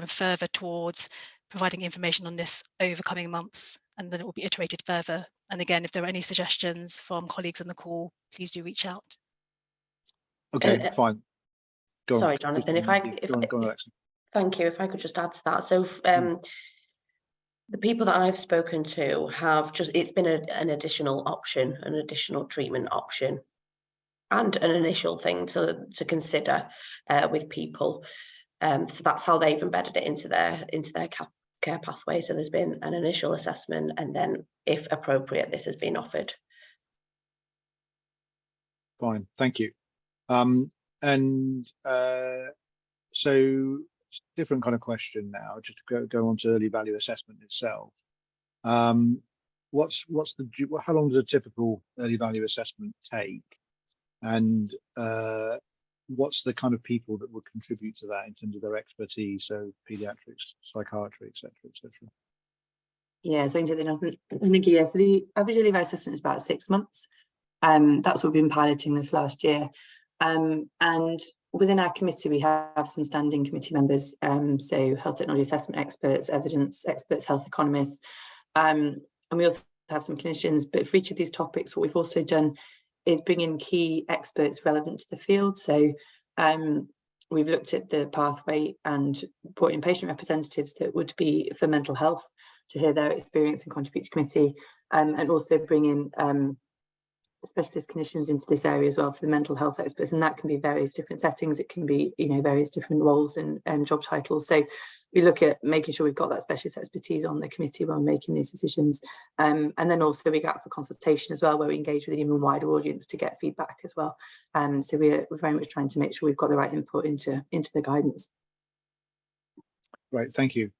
further towards providing information on this over coming months, and then it will be iterated further. And again, if there are any suggestions from colleagues on the call, please do reach out. Okay, fine. Go sorry, on. Jonathan, Go on, Alexa. Thank you. If I could just add to that. So the people that I've spoken to have it's been an additional option, an additional treatment option, and an initial thing to consider with people. So that's how they've embedded it into their care pathway. So there's been an initial assessment, and then, if appropriate, this has been offered. Fine, thank you. So different kind of question now, just to go on to early value assessment itself. How long does a typical early value assessment take, and what's the kind of people that would contribute to that in terms of their expertise, so pediatrics, psychiatry, etc., etc.? Yeah, so thank you. Yeah, so the average early value assessment is about 6 months. That's what we've been piloting this last year. And within our committee, we have some standing committee members, so health technology assessment experts, evidence experts, health economists, and we also have some clinicians. But for each of these topics, what we've also done is bring in key experts relevant to the field. So we've looked at the pathway and brought in patient representatives that would be for mental health to hear their experience and contribute to committee, and also bring in specialist clinicians into this area as well for the mental health experts, and that can be various different settings. It can be, various different roles and job titles. So we look at making sure we've got that specialist expertise on the committee when making these decisions, and then also we go out for consultation as well, where we engage with an even wider audience to get feedback as well. So we're very much trying to make sure we've got the right input into the guidance. Right, thank you.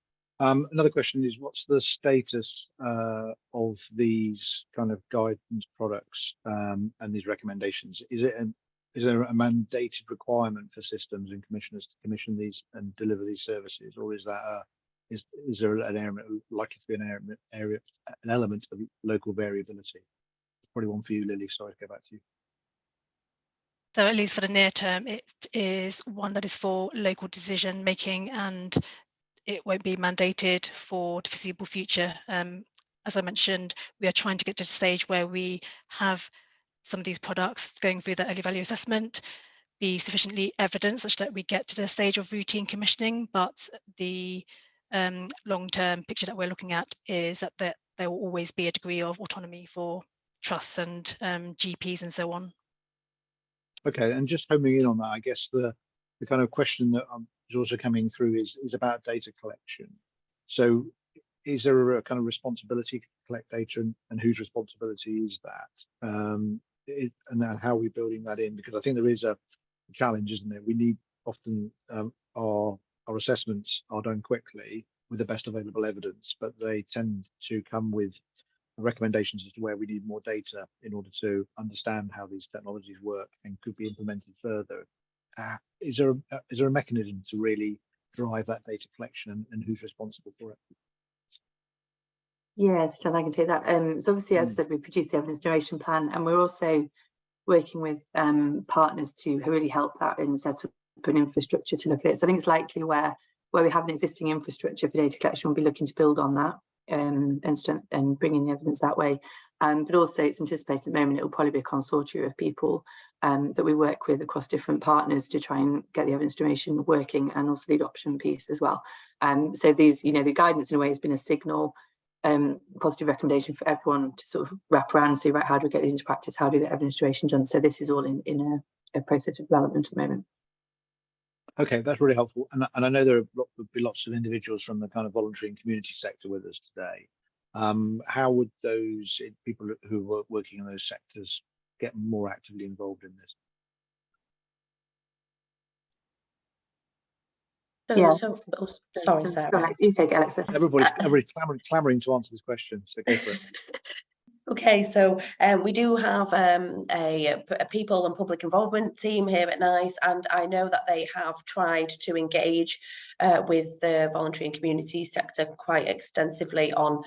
Another question is, what's the status of these kind of guidance products and these recommendations? Is there a mandated requirement for systems and commissioners to commission these and deliver these services, or is that is there an area likely to be an element of local variability? Probably one for you, Lily. Sorry to go back to you. So at least for the near term, it is one that is for local decision making, and it won't be mandated for the foreseeable future. As I mentioned, we are trying to get to the stage where we have some of these products going through the early value assessment be sufficiently evidence such that we get to the stage of routine commissioning. But the long-term picture that we're looking at is that there will always be a degree of autonomy for trusts and GPs and so on. Okay, and just homing in on that, I guess the kind of question that is also coming through is about data collection. So is there a kind of responsibility to collect data, and whose responsibility is that? And then how are we building that in? Because I think there is a challenge, isn't there? We need often our assessments are done quickly with the best available evidence, but they tend to come with recommendations as to where we need more data in order to understand how these technologies work and could be implemented further. Is there a mechanism to really drive that data collection, and who's responsible for it? Yes, John, I can take that. So obviously, as I said, we produced the evidence generation plan, and we're also working with partners to really help that and set up an infrastructure to look at it. So I think it's likely where we have an existing infrastructure for data collection, we'll be looking to build on that and bring in the evidence that way. But also it's anticipated at the moment it will probably be a consortium of people that we work with across different partners to try and get the evidence generation working, and also the adoption piece as well. So these, the guidance in a way has been a signal, positive recommendation for everyone to sort of wrap around and see, right, how do we get these into practice? How do the evidence generation done? So this is all in a process of development at the moment. Okay, that's really helpful. And I know there would be lots of individuals from the kind of voluntary and community sector with us today. How would those people who are working in those sectors get more actively involved in this? Sorry, Sarah. You take it, Alexa. Everybody's clamoring to answer this question, so go for it. Okay, so we do have a people and public involvement team here at NICE, and I know that they have tried to engage with the voluntary and community sector quite extensively on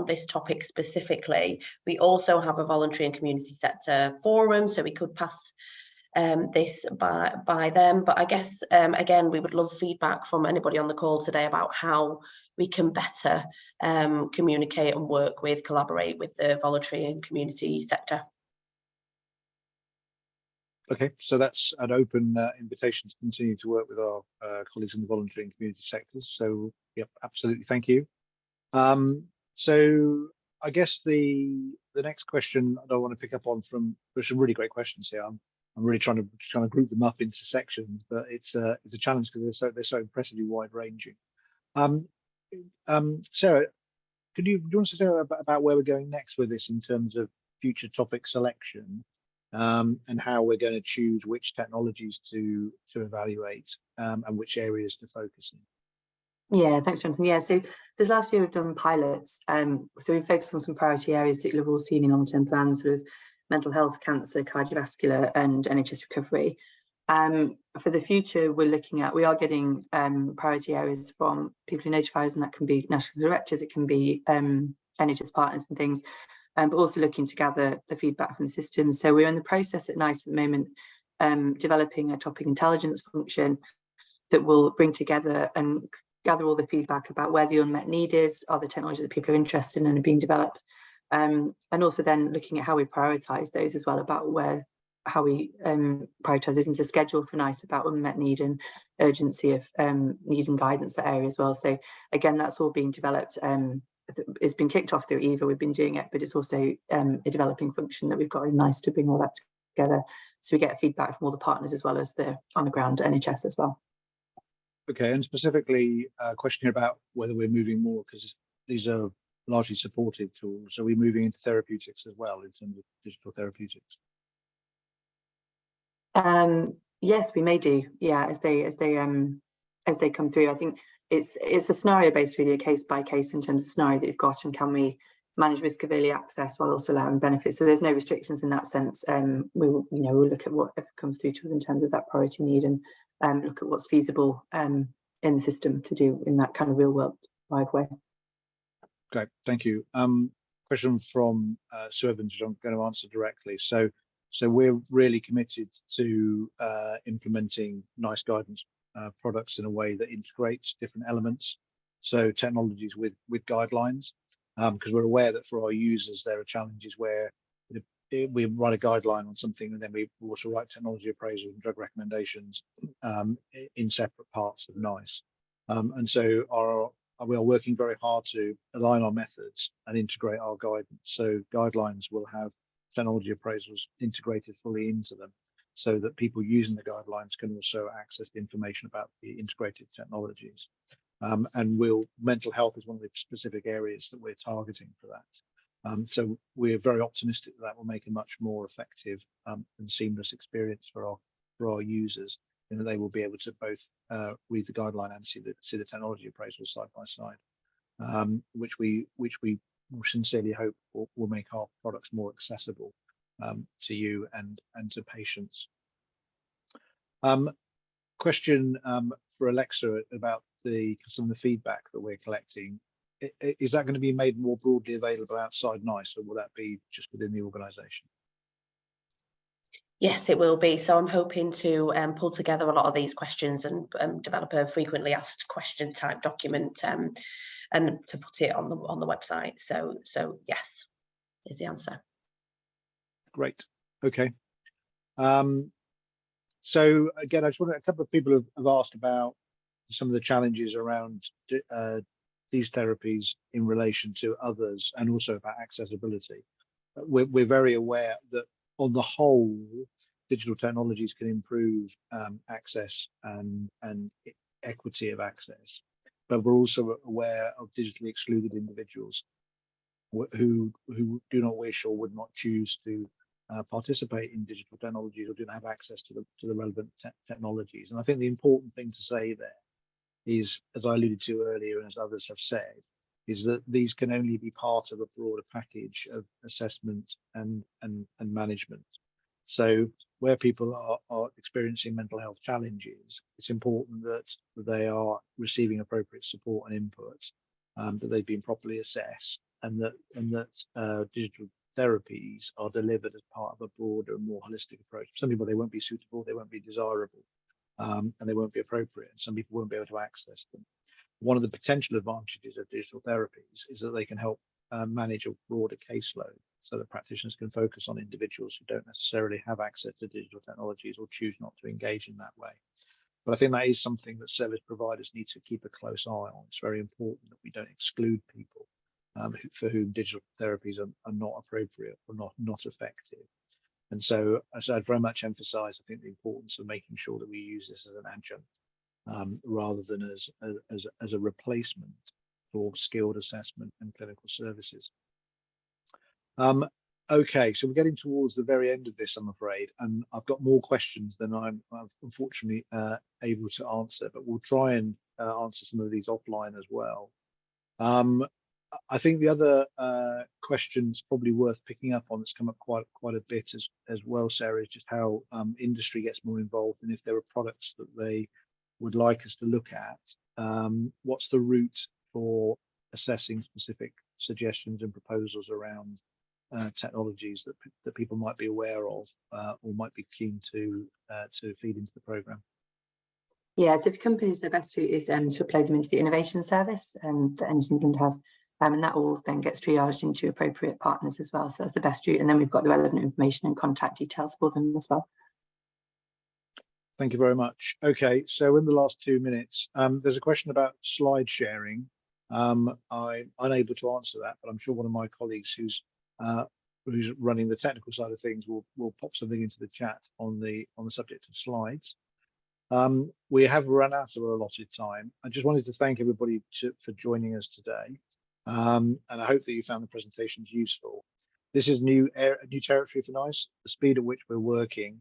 this topic specifically. We also have a voluntary and community sector forum, so we could pass this by them. But I guess, again, we would love feedback from anybody on the call today about how we can better communicate and work with, collaborate with the voluntary and community sector. Okay, so that's an open invitation to continue to work with our colleagues in the voluntary and community sectors. So, yep, absolutely, thank you. So I guess the next question I want to pick up on from, there's some really great questions here. I'm really trying to group them up into sections, but it's a challenge because they're so impressively wide ranging. Sarah, do you want to say about where we're going next with this in terms of future topic selection, and how we're going to choose which technologies to evaluate, and which areas to focus in? Yeah, thanks, Jonathan. Yeah, so this last year we've done pilots. So we've focused on some priority areas that you'll have all seen in long-term plans, sort of mental health, cancer, cardiovascular, and NHS recovery. For the future, we are getting priority areas from people who notify us, and that can be national directors, it can be NHS partners and things, but also looking to gather the feedback from the system. So we're in the process at NICE at the moment, developing a topic intelligence function that will bring together and gather all the feedback about where the unmet need is, are the technologies that people are interested in and are being developed, and also then looking at how we prioritise those as well, about how we prioritise those into schedule for NICE about unmet need and urgency of need and guidance that area as well. So again, that's all being developed. It's been kicked off through EVA, we've been doing it, but it's also a developing function that we've got in NICE to bring all that together, so we get feedback from all the partners as well as the on the ground NHS as well. Okay, and specifically a question here about whether we're moving more, because these are largely supportive tools. Are we moving into therapeutics as well in terms of digital therapeutics? Yes, we may do. Yeah, as they come through. I think it's a scenario based, really, a case by case in terms of scenario that you've got, and can we manage risk of early access while also allowing benefits. So there's no restrictions in that sense. We'll look at whatever comes through to us in terms of that priority need, and look at what's feasible in the system to do in that kind of real world live way. Great, thank you. Question from Sue Evans, which I'm going to answer directly. So we're really committed to implementing NICE guidance products in a way that integrates different elements, so technologies with guidelines, because we're aware that for our users there are challenges where we write a guideline on something and then we also write technology appraisal and drug recommendations in separate parts of NICE, and so we are working very hard to align our methods and integrate our guidance. So guidelines will have technology appraisals integrated fully into them, so that people using the guidelines can also access the information about the integrated technologies. And mental health is one of the specific areas that we're targeting for that. So we're very optimistic that will make a much more effective and seamless experience for our users, and that they will be able to both read the guideline and see the technology appraisal side by side, which we sincerely hope will make our products more accessible to you and to patients. Question for Alexa about some of the feedback that we're collecting. Is that going to be made more broadly available outside NICE, or will that be just within the organisation? Yes, it will be. So I'm hoping to pull together a lot of these questions and develop a frequently asked question type document, and to put it on the website. So yes, is the answer. Great. Okay. So again, I just want a couple of people have asked about some of the challenges around these therapies in relation to others, and also about accessibility. We're very aware that on the whole, digital technologies can improve access and equity of access, but we're also aware of digitally excluded individuals who do not wish or would not choose to participate in digital technologies, or didn't have access to the relevant technologies. And I think the important thing to say there is, as I alluded to earlier and as others have said, is that these can only be part of a broader package of assessment and management. So where people are experiencing mental health challenges, it's important that they are receiving appropriate support and input, that they've been properly assessed, and that digital therapies are delivered as part of a broader and more holistic approach. For some people, they won't be suitable, they won't be desirable, and they won't be appropriate. Some people won't be able to access them. One of the potential advantages of digital therapies is that they can help manage a broader caseload, so that practitioners can focus on individuals who don't necessarily have access to digital technologies or choose not to engage in that way. But I think that is something that service providers need to keep a close eye on. It's very important that we don't exclude people for whom digital therapies are not appropriate or not effective. And so I'd very much emphasize, I think, the importance of making sure that we use this as an adjunct rather than as a replacement for skilled assessment and clinical services. Okay, so we're getting towards the very end of this, I'm afraid, and I've got more questions than I'm unfortunately able to answer, but we'll try and answer some of these offline as well. I think the other question's probably worth picking up on, that's come up quite a bit as well, Sarah, is just how industry gets more involved, and if there are products that they would like us to look at. What's the route for assessing specific suggestions and proposals around technologies that people might be aware of or might be keen to feed into the programme? Yeah, so for companies, the best route is to upload them into the innovation service that Energy England has, and that all then gets triaged into appropriate partners as well. So that's the best route, and then we've got the relevant information and contact details for them as well. Thank you very much. Okay, so in the last 2 minutes, there's a question about slide sharing. I'm unable to answer that, but I'm sure one of my colleagues who's running the technical side of things will pop something into the chat on the subject of slides. We have run out of our allotted time. I just wanted to thank everybody for joining us today, and I hope that you found the presentations useful. This is new territory for NICE. The speed at which we're working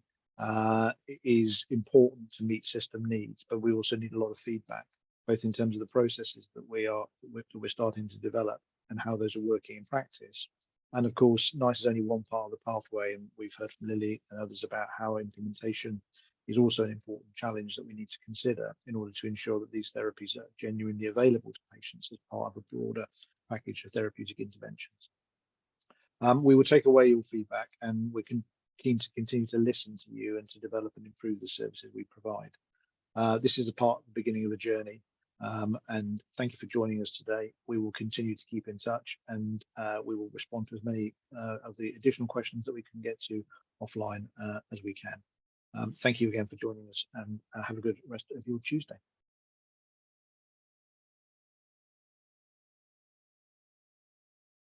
is important to meet system needs, but we also need a lot of feedback, both in terms of the processes that we're starting to develop and how those are working in practice. And of course, NICE is only one part of the pathway, and we've heard from Lily and others about how implementation is also an important challenge that we need to consider in order to ensure that these therapies are genuinely available to patients as part of a broader package of therapeutic interventions. We will take away your feedback, and we're keen to continue to listen to you and to develop and improve the services we provide. This is a part of the beginning of a journey, and thank you for joining us today. We will continue to keep in touch, and we will respond to as many of the additional questions that we can get to offline as we can. Thank you again for joining us, and have a good rest of your Tuesday.